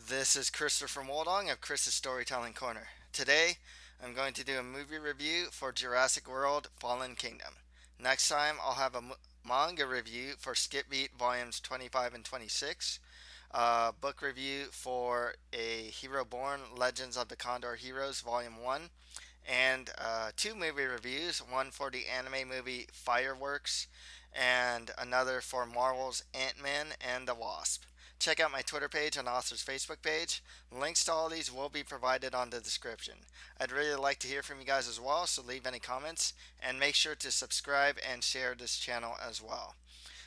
This is Christopher from Woldong of Chris's Storytelling Corner. Today, I'm going to do a movie review for Jurassic World Fallen Kingdom. Next time, I'll have a manga review for Skip Beat Volumes 25 and 26, a book review for A Hero Born Legends of the Condor Heroes Volume 1, and two movie reviews, one for the anime movie Fireworks and another for Marvel's Ant-Man and the Wasp. Check out my Twitter page and author's Facebook page. Links to all these will be provided on the description. I'd really like to hear from you guys as well, so leave any comments and make sure to subscribe and share this channel as well.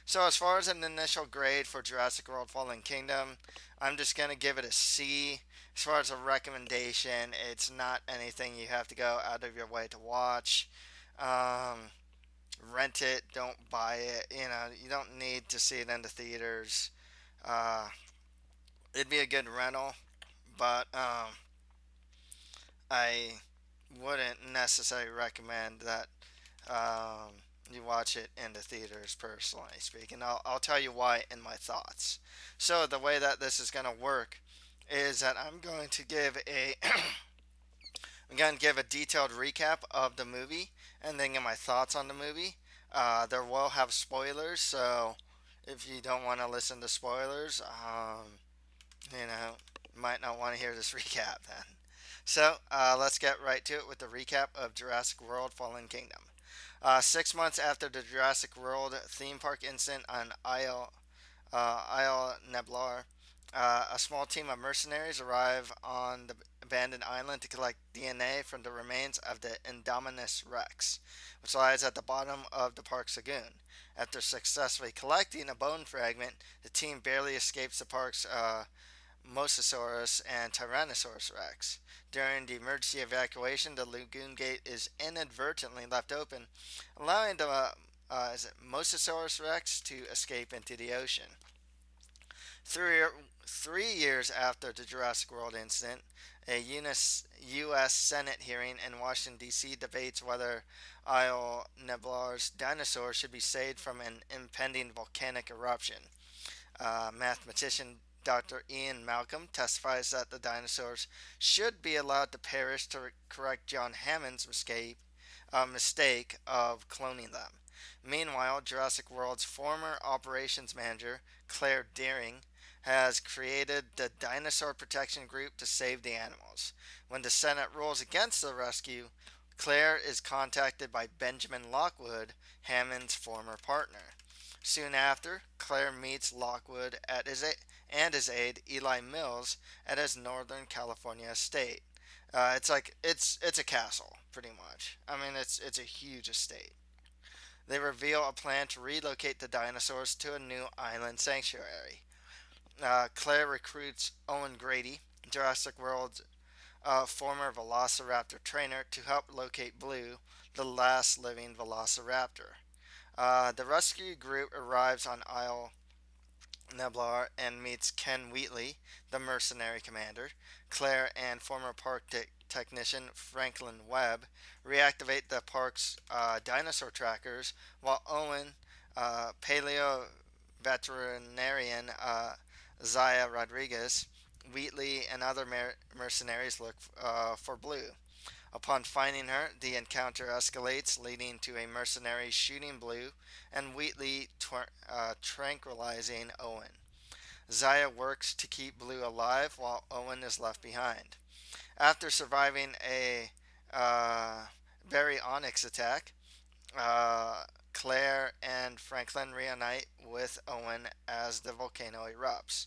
So as far as an initial grade for Jurassic World Fallen Kingdom, I'm just going to give it a C. As far as a recommendation, it's not anything you have to go out of your way to watch. Rent it, don't buy it. You don't need to see it in the theaters. Uh, it'd be a good rental, but I wouldn't necessarily recommend that you watch it in the theaters, personally speaking. I'll tell you why in my thoughts. So the way that this is going to work is that I'm going to give a detailed recap of the movie and then get my thoughts on the movie. There will have spoilers, so if you don't want to listen to spoilers, you know, might not want to hear this recap then. So let's get right to it with the recap of Jurassic World Fallen Kingdom. 6 months after the Jurassic World theme park incident on Isle Nublar, a small team of mercenaries arrive on the abandoned island to collect DNA from the remains of the Indominus Rex, which lies at the bottom of the park's lagoon. After successfully collecting a bone fragment, the team barely escapes the park's Mosasaurus and Tyrannosaurus Rex. During the emergency evacuation, the lagoon gate is inadvertently left open, allowing the Mosasaurus Rex to escape into the ocean. Three, 3 years after the Jurassic World incident, a U.S. Senate hearing in Washington, D.C. debates whether Isle Nublar's dinosaurs should be saved from an impending volcanic eruption. Mathematician Dr. Ian Malcolm testifies that the dinosaurs should be allowed to perish to correct John Hammond's mistake of cloning them. Meanwhile, Jurassic World's former operations manager, Claire Deering, has created the Dinosaur Protection Group to save the animals. When the Senate rules against the rescue, Claire is contacted by Benjamin Lockwood, Hammond's former partner. Soon after, Claire meets Lockwood and his aide Eli Mills at his Northern California estate. It's a castle, pretty much. I mean, it's a huge estate. They reveal a plan to relocate the dinosaurs to a new island sanctuary. Claire recruits Owen Grady, Jurassic World's former Velociraptor trainer, to help locate Blue, the last living Velociraptor. The rescue group arrives on Isle Nublar and meets Ken Wheatley, the mercenary commander. Claire and former park technician Franklin Webb reactivate the park's dinosaur trackers, while Owen, paleo veterinarian Zaya Rodriguez, Wheatley, and other mercenaries look for Blue. Upon finding her, the encounter escalates, leading to a mercenary shooting Blue and Wheatley tranquilizing Owen. Zaya works to keep Blue alive while Owen is left behind. After surviving a baryonyx attack, Claire and Franklin reunite with Owen as the volcano erupts.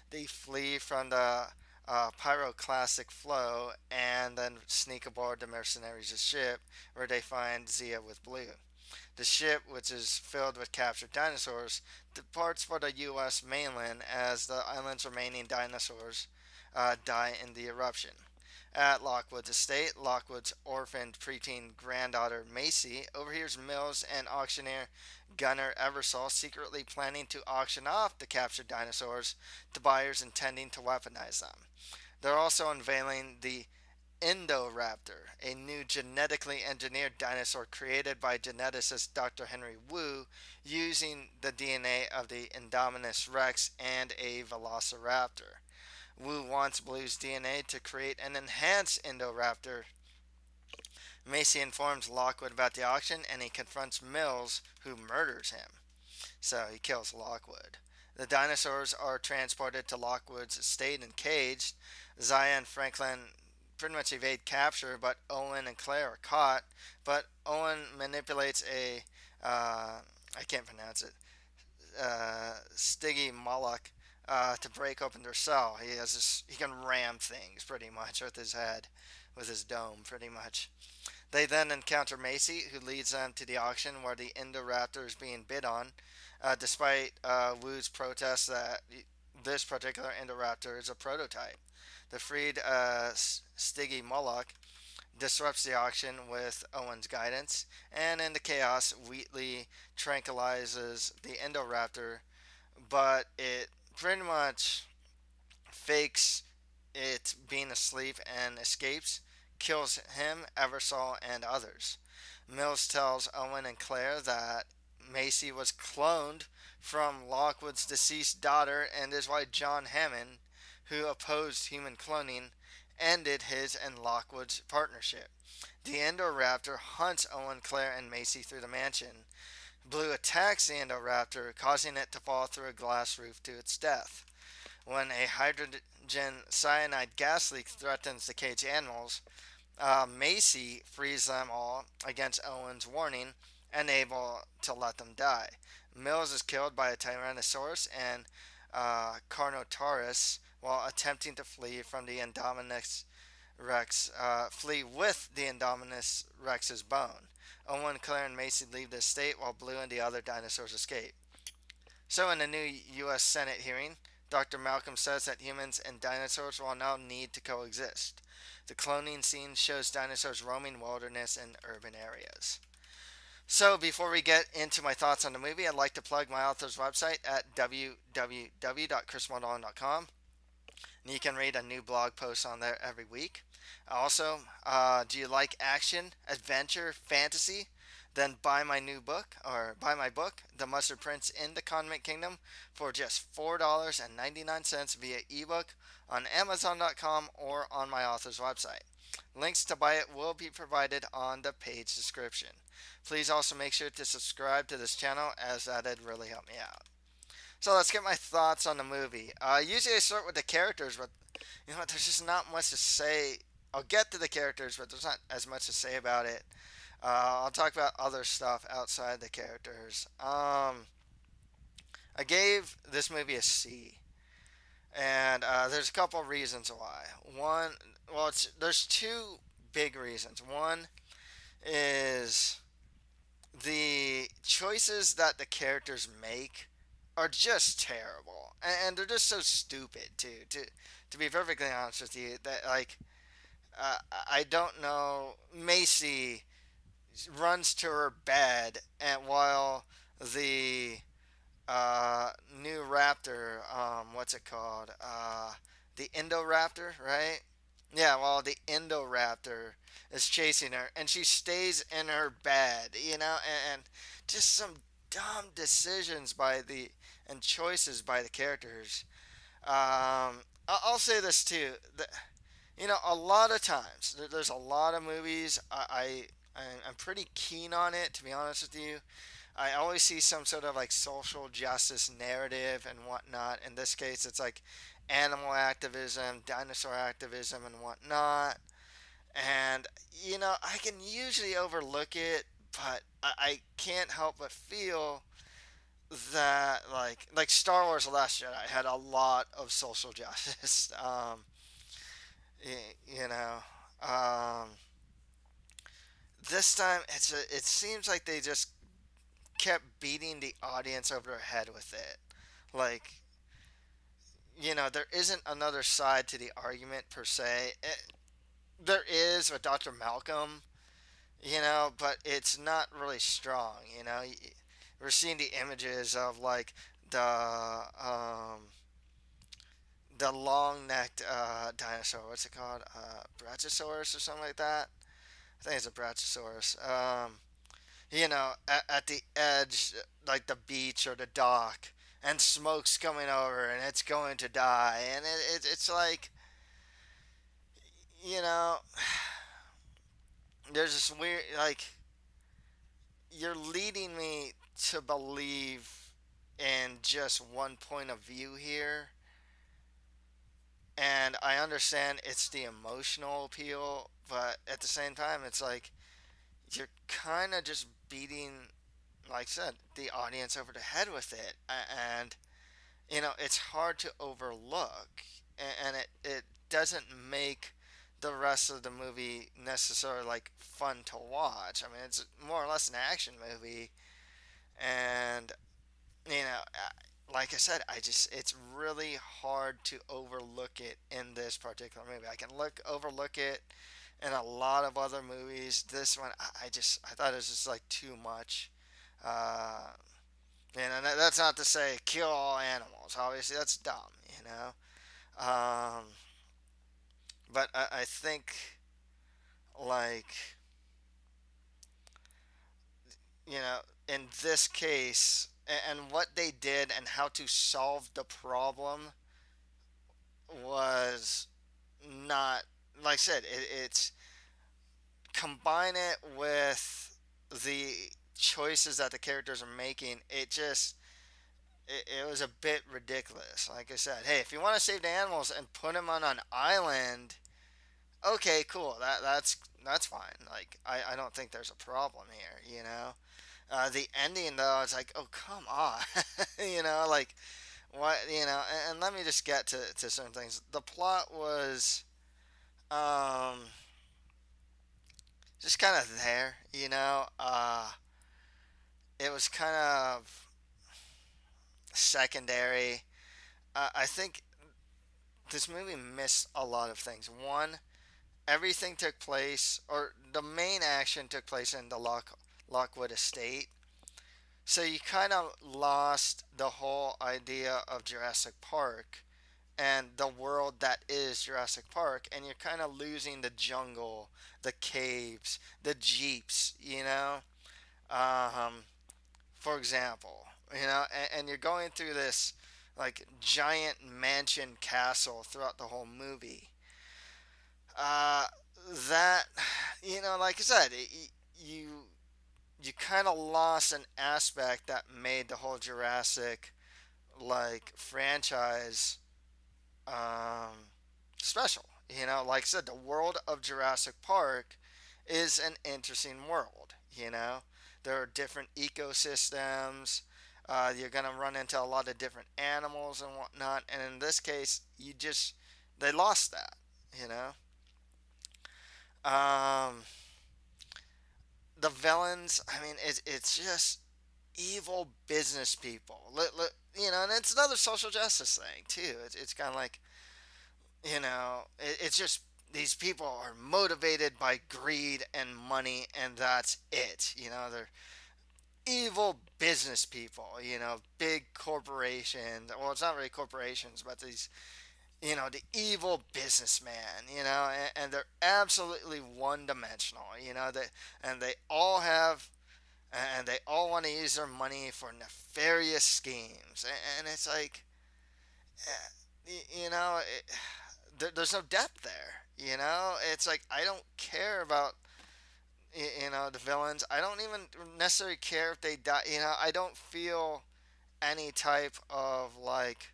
They flee from the pyroclastic flow and then sneak aboard the mercenaries' ship, where they find Zia with Blue. The ship, which is filled with captured dinosaurs, departs for the U.S. mainland as the island's remaining dinosaurs die in the eruption. At Lockwood's estate, Lockwood's orphaned preteen granddaughter Macy overhears Mills and auctioneer Gunnar Eversole secretly planning to auction off the captured dinosaurs to buyers intending to weaponize them. They're also unveiling the Indoraptor, a new genetically engineered dinosaur created by geneticist Dr. Henry Wu using the DNA of the Indominus Rex and a Velociraptor. Wu wants Blue's DNA to create an enhanced Indoraptor. Macy informs Lockwood about the auction and he confronts Mills, who murders him. So he kills Lockwood. The dinosaurs are transported to Lockwood's estate and caged. Zaya and Franklin pretty much evade capture, but Owen and Claire are caught. But Owen manipulates a, I can't pronounce it, Stiggy Moloch to break open their cell. He can ram things pretty much with his head, with his dome pretty much. They then encounter Macy, who leads them to the auction where the Indoraptor is being bid on, despite Wu's protest that this particular Indoraptor is a prototype. The freed Stiggy Moloch disrupts the auction with Owen's guidance, and in the chaos, Wheatley tranquilizes the Indoraptor, but it pretty much fakes it being asleep and escapes, kills him, Eversole, and others. Mills tells Owen and Claire that Macy was cloned from Lockwood's deceased daughter and is why John Hammond, who opposed human cloning, ended his and Lockwood's partnership. The Indoraptor hunts Owen, Claire, and Macy through the mansion. Blue attacks the Indoraptor, causing it to fall through a glass roof to its death. When a hydrogen cyanide gas leak threatens the caged animals, Macy frees them all against Owen's warning and able to let them die. Mills is killed by a Tyrannosaurus and Carnotaurus while attempting to flee from the Indominus Rex, flee with the Indominus Rex's bone. Owen, Claire, and Macy leave the estate while Blue and the other dinosaurs escape. So, in a new U.S. Senate hearing, Dr. Malcolm says that humans and dinosaurs will now need to coexist. The cloning scene shows dinosaurs roaming wilderness and urban areas. So, before we get into my thoughts on the movie, I'd like to plug my author's website at www.chrismaldon.com. And you can read a new blog post on there every week. Also, do you like action, adventure, fantasy? Then buy my new book, or buy my book, The Mustard Prince in the Condiment Kingdom, for just $4.99 via ebook on Amazon.com or on my author's website. Links to buy it will be provided on the page description. Please also make sure to subscribe to this channel, as that'd really help me out. So let's get my thoughts on the movie. Usually I start with the characters, but there's just not much to say. I'll get to the characters, but there's not as much to say about it. I'll talk about other stuff outside the characters. I gave this movie a C, and there's a couple of reasons why. One, well, there's two big reasons. One is the choices that the characters make are just terrible, and they're just so stupid too. To be perfectly honest with you, that I don't know. Macy runs to her bed, and while the new raptor, what's it called? The Indoraptor, right? Yeah, well, the Indoraptor is chasing her, and she stays in her bed, and just some dumb decisions by the and choices by the characters. I'll say this too. A lot of times there's a lot of movies I'm pretty keen on it, to be honest with you. I always see some sort of like social justice narrative and whatnot. In this case, it's like animal activism, dinosaur activism, and whatnot. And I can usually overlook it, but I can't help but feel that like Star Wars: The Last Jedi had a lot of social justice. You know, this time it seems like they just kept beating the audience over their head with it. Like, there isn't another side to the argument per se. There is with Dr. Malcolm, but it's not really strong. We're seeing the images of like the long-necked dinosaur. What's it called? Brachiosaurus or something like that. I think it's a Brachiosaurus. At the edge, like the beach or the dock, and smoke's coming over and it's going to die, and it's like, you know, there's this weird, like, you're leading me to believe in just one point of view here, and I understand it's the emotional appeal, but at the same time, it's like you're kind of just beating, like I said, the audience over the head with it, and it's hard to overlook, and it doesn't make the rest of the movie necessarily like fun to watch. I mean, it's more or less an action movie, and like I said, it's really hard to overlook it in this particular movie. I can look overlook it in a lot of other movies. This one, I thought it was just like too much. Uh, that's not to say kill all animals. Obviously, that's dumb, you know. Um, but I think like in this case, and what they did and how to solve the problem was not, like I said, it's combine it with the choices that the characters are making. It was a bit ridiculous. Like I said, hey, if you want to save the animals and put them on an island, okay, cool. That's fine. Like I don't think there's a problem here. The ending though, it's like, oh come on, like what, and let me just get to certain things. The plot was um just kind of there. It was kind of secondary. I think this movie missed a lot of things. One, everything took place, or the main action took place in the Lockwood estate. So you kind of lost the whole idea of Jurassic Park and the world that is Jurassic Park, and you're kind of losing the jungle, the caves, the jeeps, Um, for example, and you're going through this like giant mansion castle throughout the whole movie. Uh, that like I said, you you kind of lost an aspect that made the whole Jurassic like franchise um, special. Like I said, the world of Jurassic Park is an interesting world. There are different ecosystems. You're gonna run into a lot of different animals and whatnot. And in this case, they lost that. You know. Um, the villains. I mean, it's just evil business people. And it's another social justice thing too. It's kind of like it's just these people are motivated by greed and money, and that's it. They're evil business people. Big corporations. Well, it's not really corporations, but these the evil businessman, and they're absolutely one dimensional, and they all have, and they all want to use their money for nefarious schemes, and it's like, there's no depth there, it's like I don't care about the villains. I don't even necessarily care if they die. I don't feel any type of like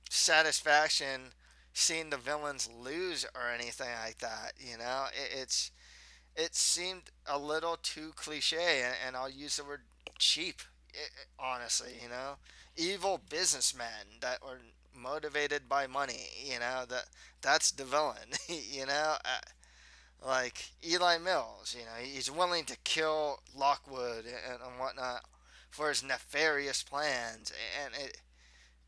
satisfaction seeing the villains lose or anything like that. It seemed a little too cliche, and I'll use the word cheap. Honestly, evil businessmen that were motivated by money. That's the villain. Like Eli Mills. He's willing to kill Lockwood and whatnot for his nefarious plans, and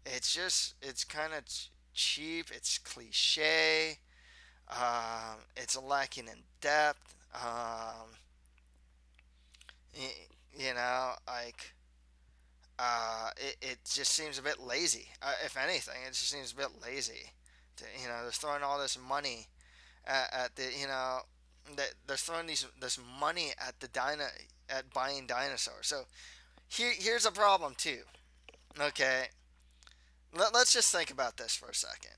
it's kind of cheap. It's cliche. It's lacking in depth. Like it just seems a bit lazy. If anything, it just seems a bit lazy. They're throwing all this money at the they're throwing this money at at buying dinosaurs. So here's a problem too. Okay, Let's just think about this for a second.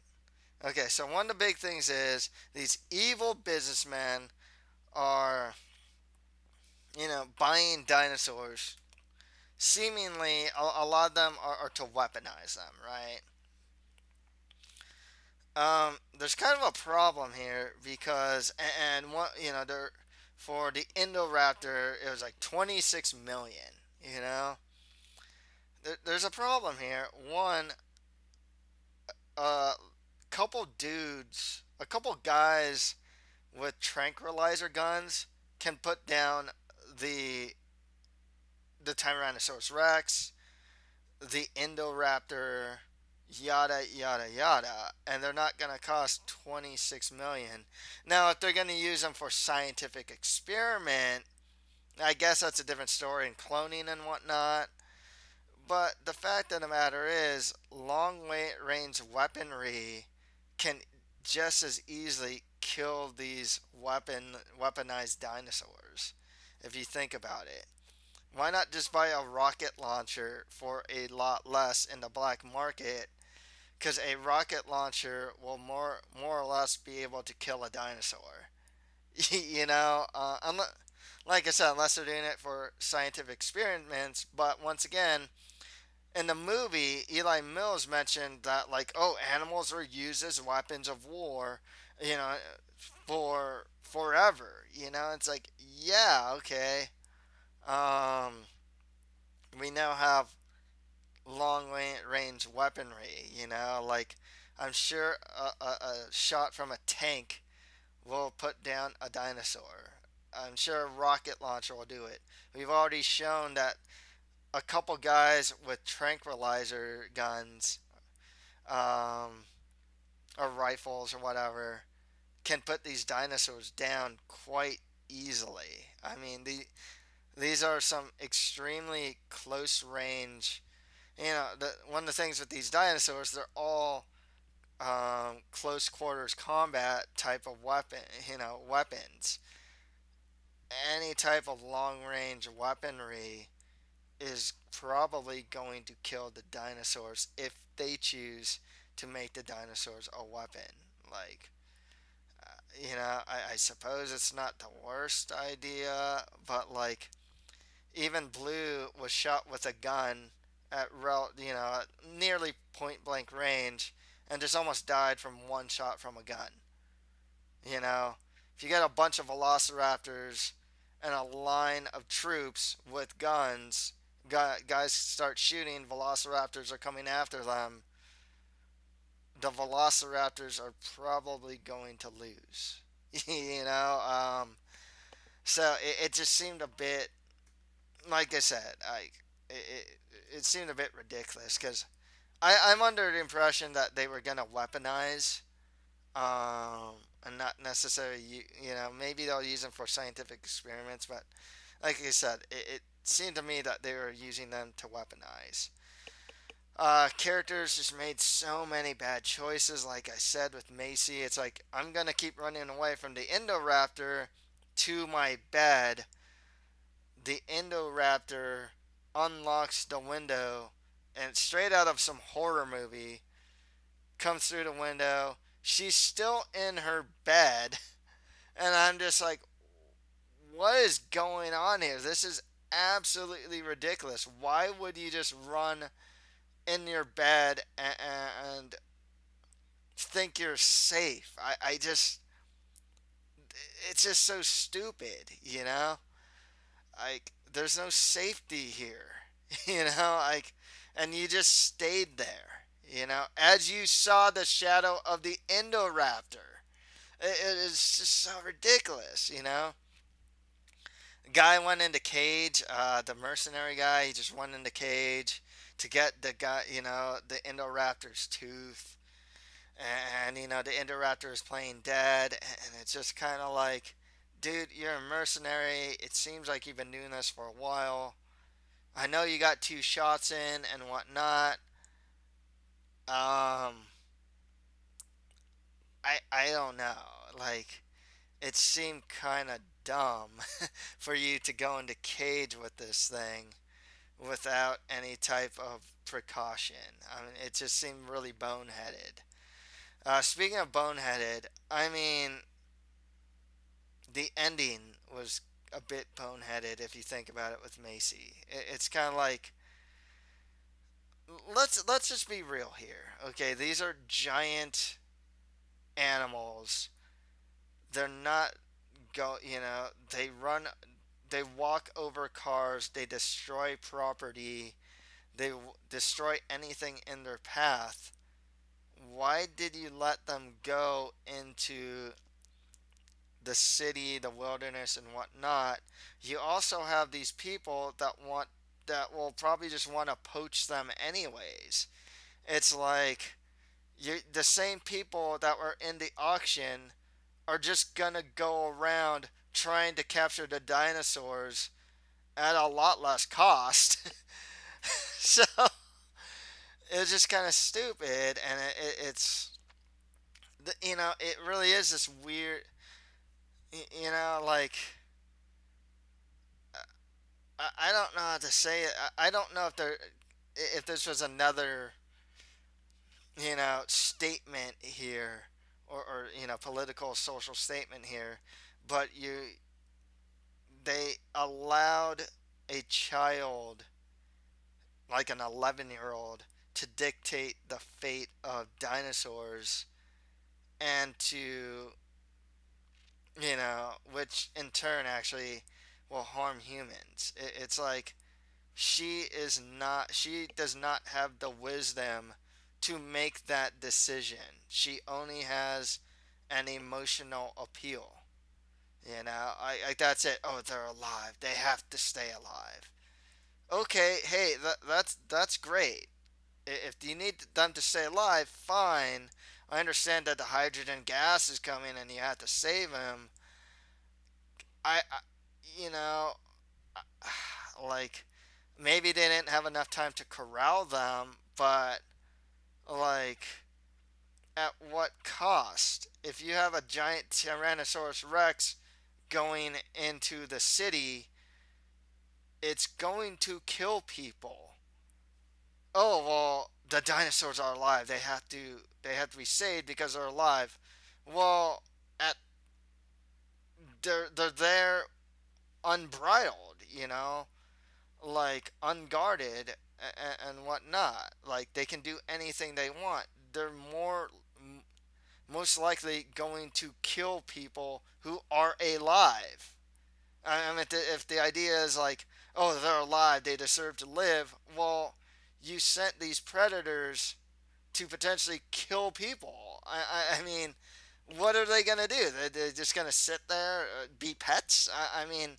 Okay, so one of the big things is these evil businessmen are, buying dinosaurs. Seemingly, a lot of them are to weaponize them, right? There's kind of a problem here because, and what, there, for the Indoraptor, it was like 26 million, you know? There's a problem here. One, a a couple guys with tranquilizer guns can put down the the Tyrannosaurus Rex, the Indoraptor, yada yada yada, and they're not going to cost 26 million. Now, if they're going to use them for scientific experiment, I guess that's a different story in cloning and whatnot. But the fact of the matter is, long range weaponry can just as easily kill these weaponized dinosaurs. If you think about it, why not just buy a rocket launcher for a lot less in the black market? Because a rocket launcher will more or less be able to kill a dinosaur. Like I said, unless they're doing it for scientific experiments. But once again, in the movie, Eli Mills mentioned that, like, oh, animals are used as weapons of war, you know, for forever. It's like, yeah, okay. Um, we now have long range weaponry. Like, I'm sure a shot from a tank will put down a dinosaur. I'm sure a rocket launcher will do it. We've already shown that a couple guys with tranquilizer guns, um, or rifles or whatever, can put these dinosaurs down quite easily. I mean, these are some extremely close range. One of the things with these dinosaurs, they're all close quarters combat type of weapons. Any type of long range weaponry is probably going to kill the dinosaurs if they choose to make the dinosaurs a weapon. Like, I suppose it's not the worst idea, but like, even Blue was shot with a gun at nearly point blank range, and just almost died from one shot from a gun. You know, if you get a bunch of velociraptors and a line of troops with guns, guys start shooting, velociraptors are coming after them. The velociraptors are probably going to lose. you know, um, so it just seemed a bit, like I said, it seemed a bit ridiculous because I'm under the impression that they were gonna weaponize, and not necessarily maybe they'll use them for scientific experiments, but like I said, it seemed to me that they were using them to weaponize. Characters just made so many bad choices. Like I said with Macy, it's like I'm gonna keep running away from the Indoraptor to my bed. The Indoraptor unlocks the window, and straight out of some horror movie, comes through the window. She's still in her bed, and I'm just like, what is going on here? This is absolutely ridiculous. Why would you just run in your bed and think you're safe? I just, it's just so stupid, Like, there's no safety here, like, and you just stayed there, as you saw the shadow of the Indoraptor. It is just so ridiculous. Guy went into cage, the mercenary guy, he just went into cage to get the guy, the Indoraptor's tooth. And, the Indoraptor is playing dead. And it's just kind of like, dude, you're a mercenary. It seems like you've been doing this for a while. I know you got two shots in and whatnot. Um, I don't know. Like, it seemed kind of dumb for you to go into cage with this thing. without any type of precaution. I mean, it just seemed really boneheaded. Speaking of boneheaded, I mean, the ending was a bit boneheaded if you think about it with Macy. It's kind of like let's just be real here. Okay, these are giant animals. They're not they run, they walk over cars, they destroy property, they destroy anything in their path. Why did you let them go into the city, the wilderness, and whatnot? You also have these people that will probably just want to poach them anyways. It's like the same people that were in the auction are just gonna go around trying to capture the dinosaurs at a lot less cost. So it's just kind of stupid, and it's it really is this weird, like I don't know how to say it. I don't know if this was another statement here, or political social statement here, but they allowed a child like an 11-year-old to dictate the fate of dinosaurs, and to which in turn actually will harm humans. It's like she does not have the wisdom to make that decision. She only has an emotional appeal. That's it. Oh, they're alive. They have to stay alive. Okay, hey, that's great. If you need them to stay alive, fine. I understand that the hydrogen gas is coming and you have to save them. I you know, like maybe they didn't have enough time to corral them, but like at what cost? If you have a giant Tyrannosaurus Rex going into the city, it's going to kill people. Oh, well, the dinosaurs are alive. They have to be saved because they're alive. Well, at they're there unbridled, like unguarded, and whatnot. Like they can do anything they want. They're most likely going to kill people who are alive. I mean, if the idea is like, oh, they're alive, they deserve to live. Well, you sent these predators to potentially kill people. I mean, what are they gonna do? They're just gonna sit there, be pets? I mean,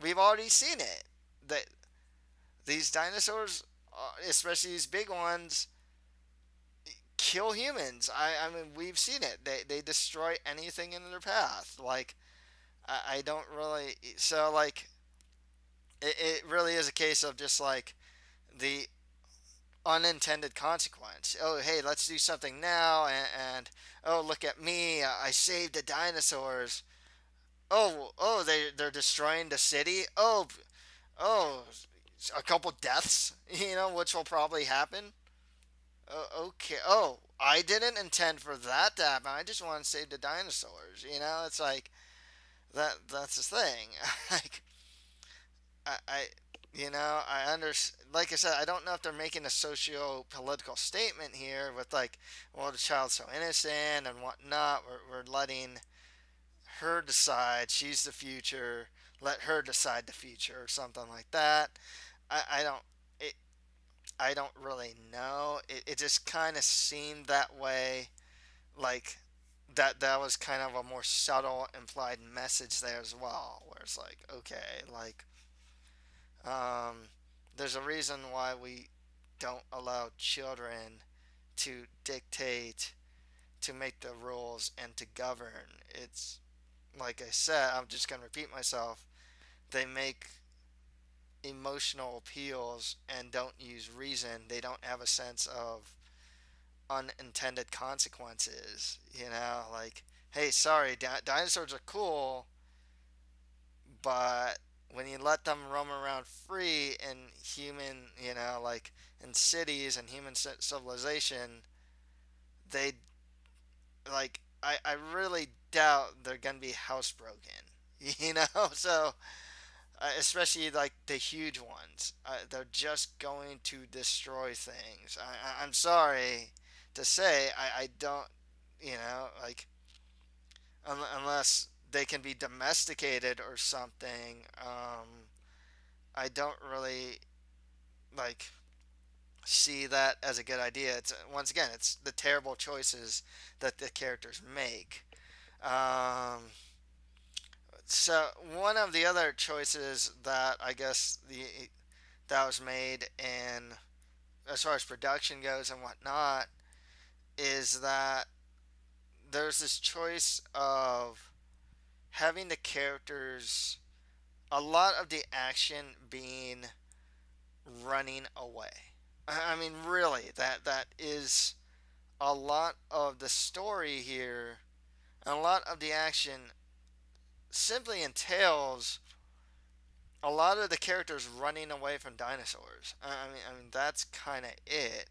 we've already seen it. That these dinosaurs, especially these big ones, kill humans. I mean, we've seen it. They destroy anything in their path. Like I don't really. So like it really is a case of just like the unintended consequence. Oh, hey, let's do something now, and oh, look at me, I saved the dinosaurs. They're destroying the city. Oh, a couple deaths, which will probably happen. Okay. Oh, I didn't intend for that to happen. I just want to save the dinosaurs. It's like that. That's the thing. Like I I like I said, I don't know if they're making a socio-political statement here with like, well, the child's so innocent and whatnot. We're letting her decide. She's the future. Let her decide the future, or something like that. I don't. It. I don't really know. It just kind of seemed that way. Like that was kind of a more subtle implied message there as well, where it's like, okay, like Um, there's a reason why we don't allow children to dictate, to make the rules, and to govern. It's like I said, I'm just going to repeat myself. They make emotional appeals and don't use reason. They don't have a sense of unintended consequences. Like, hey, sorry, dinosaurs are cool, but when you let them roam around free in human, like in cities and human civilization, they I really doubt they're gonna be housebroken. So especially like the huge ones, they're just going to destroy things. I'm sorry to say, I don't, like unless they can be domesticated or something. I don't really like see that as a good idea. It's once again, it's the terrible choices that the characters make. Um, so one of the other choices that I guess the that was made in as far as production goes and whatnot is that there's this choice of having the characters a lot of the action being running away. I mean, really, that is a lot of the story here, and a lot of the action simply entails a lot of the characters running away from dinosaurs. I mean that's kind of it.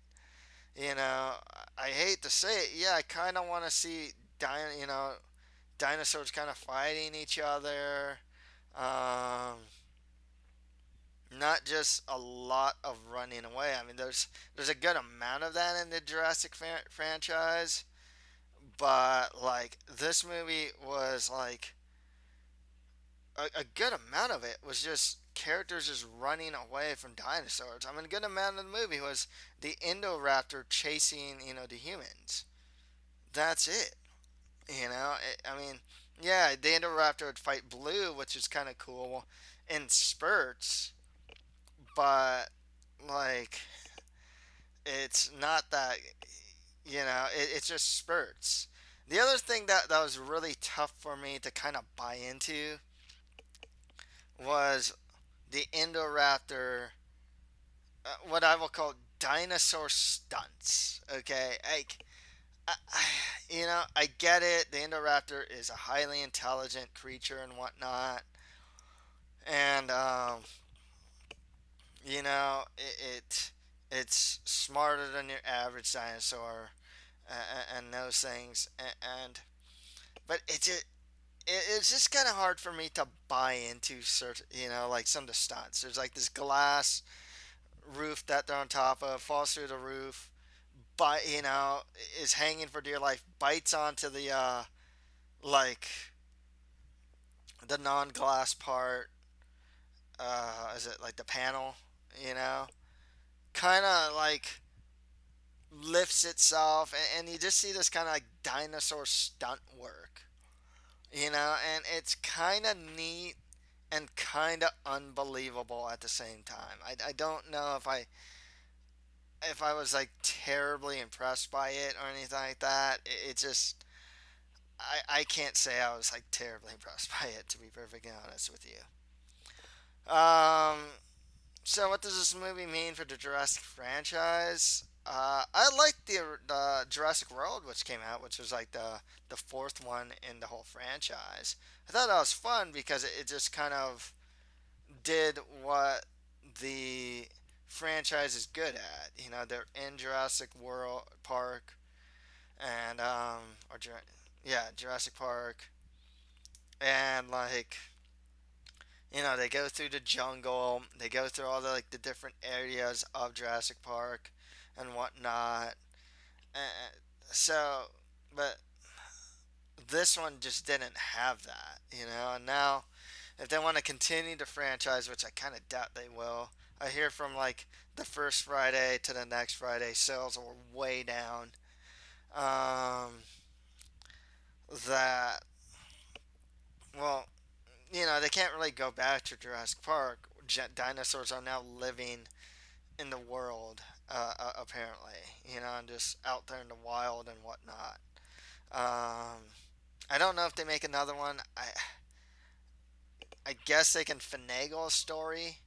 I hate to say it. Yeah, I kind of want to see dinosaurs kind of fighting each other. Um, Not just a lot of running away. I mean, there's a good amount of that in the Jurassic franchise, but like this movie was like a good amount of it was just characters just running away from dinosaurs. I mean, a good amount of the movie was the Indoraptor chasing the humans. That's it. I mean, yeah, the Indoraptor would fight Blue, which is kind of cool in spurts, but like it's not that it's just spurts. The other thing that was really tough for me to kind of buy into was the Indoraptor, what I will call dinosaur stunts. Okay, I, I get it. The Indoraptor is a highly intelligent creature and whatnot, and it's smarter than your average dinosaur, and those things, and but it's just kind of hard for me to buy into certain, like some of the stunts. There's like this glass roof that they're on top of, falls through the roof, but is hanging for dear life, bites onto the like the non-glass part. Is it like the panel? You know, kind of like lifts itself, and you just see this kind of like dinosaur stunt work. And it's kind of neat and kind of unbelievable at the same time. I don't know if I was like terribly impressed by it or anything like that. It just I can't say I was like terribly impressed by it, to be perfectly honest with you. Um, so what does this movie mean for the Jurassic franchise? I liked the Jurassic World, which came out, which was like the fourth one in the whole franchise. I thought that was fun because it just kind of did what the franchise is good at. They're in Jurassic World Park and yeah, Jurassic Park, and like they go through the jungle, they go through all the different areas of Jurassic Park and whatnot. And so, but this one just didn't have that, And now, if they want to continue the franchise, which I kind of doubt they will, I hear from like the first Friday to the next Friday, sales were way down. Um, that well, they can't really go back to Jurassic Park. Dinosaurs are now living in the world, apparently, and just out there in the wild and whatnot. Um, I don't know if they make another one. I guess they can finagle a story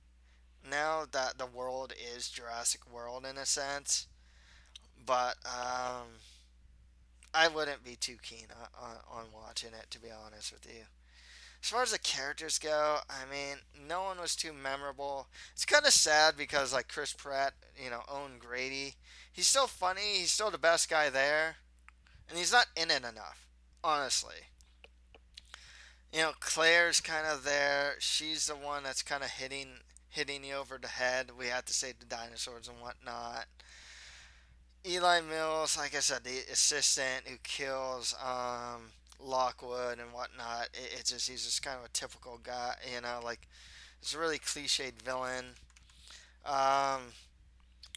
now that the world is Jurassic World in a sense, but I wouldn't be too keen on watching it, to be honest with you. as far as the characters go, I mean, no one was too memorable. It's kind of sad because like Chris Pratt, Owen Grady, he's still funny. He's still the best guy there, and he's not in it enough, honestly. Claire's kind of there. She's the one that's kind of hitting you over the head. We had to save the dinosaurs and whatnot. Eli Mills, like I said, the assistant who kills Lockwood and whatnot. It's just he's just kind of a typical guy, like it's a really cliched villain. Um,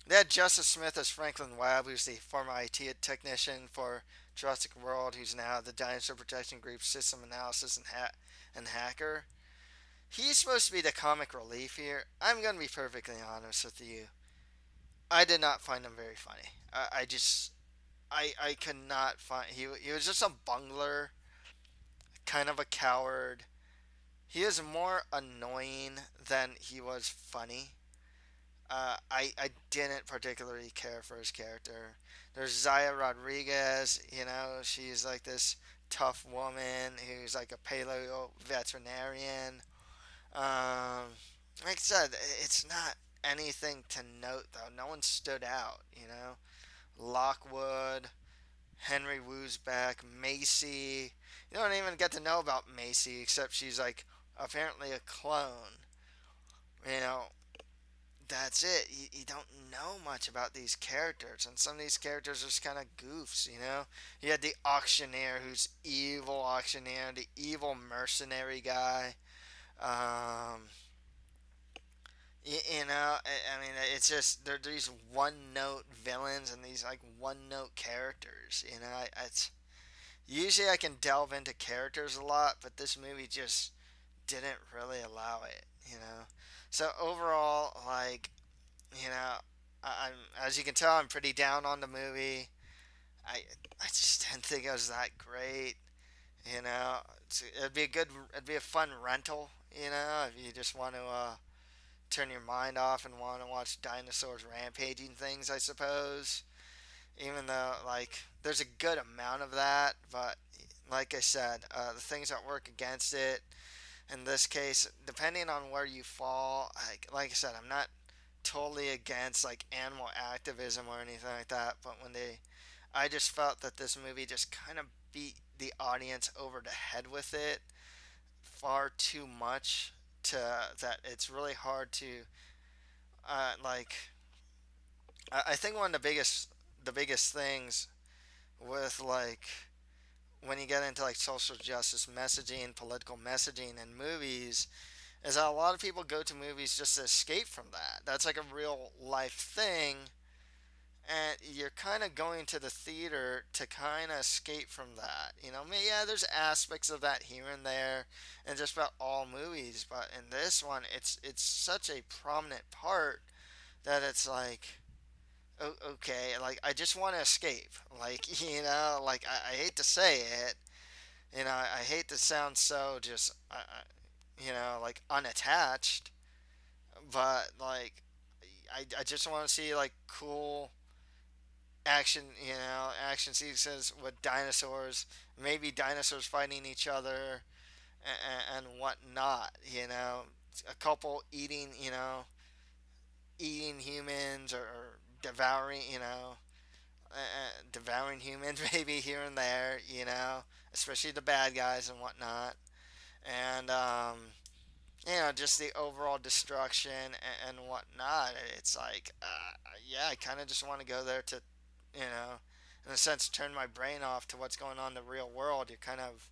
they had Justice Smith as Franklin Webb, who's the former IT technician for Jurassic World, who's now the Dinosaur Protection Group's system analysis and hacker. He's supposed to be the comic relief here. I'm gonna be perfectly honest with you. I did not find him very funny. I just I could not find he was just a bungler, kind of a coward. He is more annoying than he was funny. I didn't particularly care for his character. There's Zaya Rodriguez, she's like this tough woman who's like a paleo veterinarian. Um, like I said, it's not anything to note though. No one stood out. Lockwood, Henry Woosback, Macy. You don't even get to know about Macy except she's like apparently a clone. You know, that's it. You don't know much about these characters, and some of these characters are just kind of goofs. You had the auctioneer who's evil auctioneer, the evil mercenary guy. Um, I mean, it's just they're these one-note villains and these like one-note characters. It's usually I can delve into characters a lot, but this movie just didn't really allow it. So overall, like, you know, I'm as you can tell, I'm pretty down on the movie. I I just didn't think it was that great. It'd be a fun rental. If you just want to turn your mind off and want to watch dinosaurs rampaging things, I suppose. Even though, like, there's a good amount of that, but like I said, the things that work against it, in this case, depending on where you fall, like I said, I'm not totally against like animal activism or anything like that, but I just felt that this movie just kind of beat the audience over the head with it far too much to that it's really hard to like I think one of the biggest things with like when you get into like social justice messaging, political messaging in movies is that a lot of people go to movies just to escape from that. That's like a real life thing, and you're kind of going to the theater to kind of escape from that. Yeah, there's aspects of that here and there, and just about all movies. But in this one, it's such a prominent part that it's like, okay, like I just want to escape. Like like I hate to say it. I hate to sound so just like unattached, but like I just want to see like cool action sequences with dinosaurs, maybe dinosaurs fighting each other and whatnot. A couple eating humans or devouring, devouring humans maybe here and there. Especially the bad guys and whatnot, and just the overall destruction and whatnot. It's like, yeah, I kind of just want to go there to, you know, in a sense, turn my brain off to what's going on in the real world. You're kind of,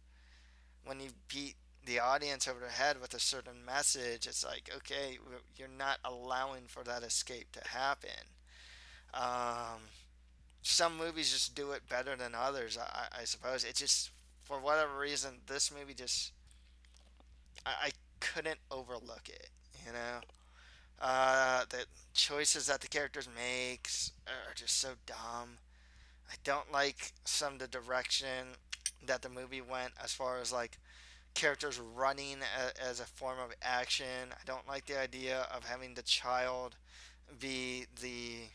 when you beat the audience over the head with a certain message, it's like, okay, you're not allowing for that escape to happen. Um, some movies just do it better than others, I suppose. It just, for whatever reason, this movie just, I couldn't overlook it, you know? The choices that the characters makes are just so dumb. I don't like some of the direction that the movie went as far as like characters running as a form of action. I don't like the idea of having the child be the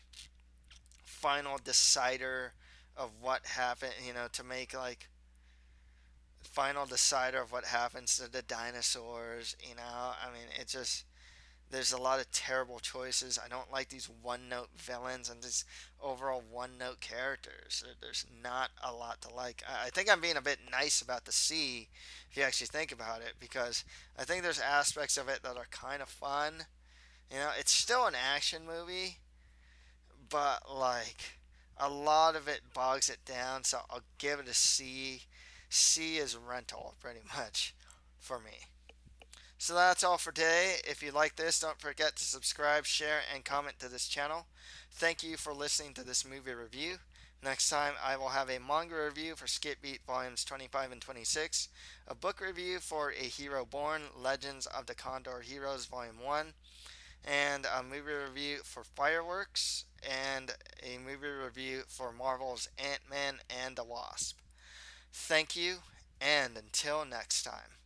final decider of what happened, to make like final decider of what happens to the dinosaurs. I mean, it just there's a lot of terrible choices. I don't like these one note villains and these overall one note characters. There's not a lot to like. I think I'm being a bit nice about the sea, if you actually think about it, because I think there's aspects of it that are kind of fun. It's still an action movie, but like a lot of it bogs it down. So I'll give it a C. C is rental, pretty much, for me. So that's all for today. If you like this, don't forget to subscribe, share, and comment to this channel. Thank you for listening to this movie review. Next time, I will have a manga review for Skip Beat Volumes 25 and 26, a book review for A Hero Born Legends of the Condor Heroes Volume 1, and a movie review for Fireworks, and a movie review for Marvel's Ant-Man and the Wasp. Thank you, and until next time.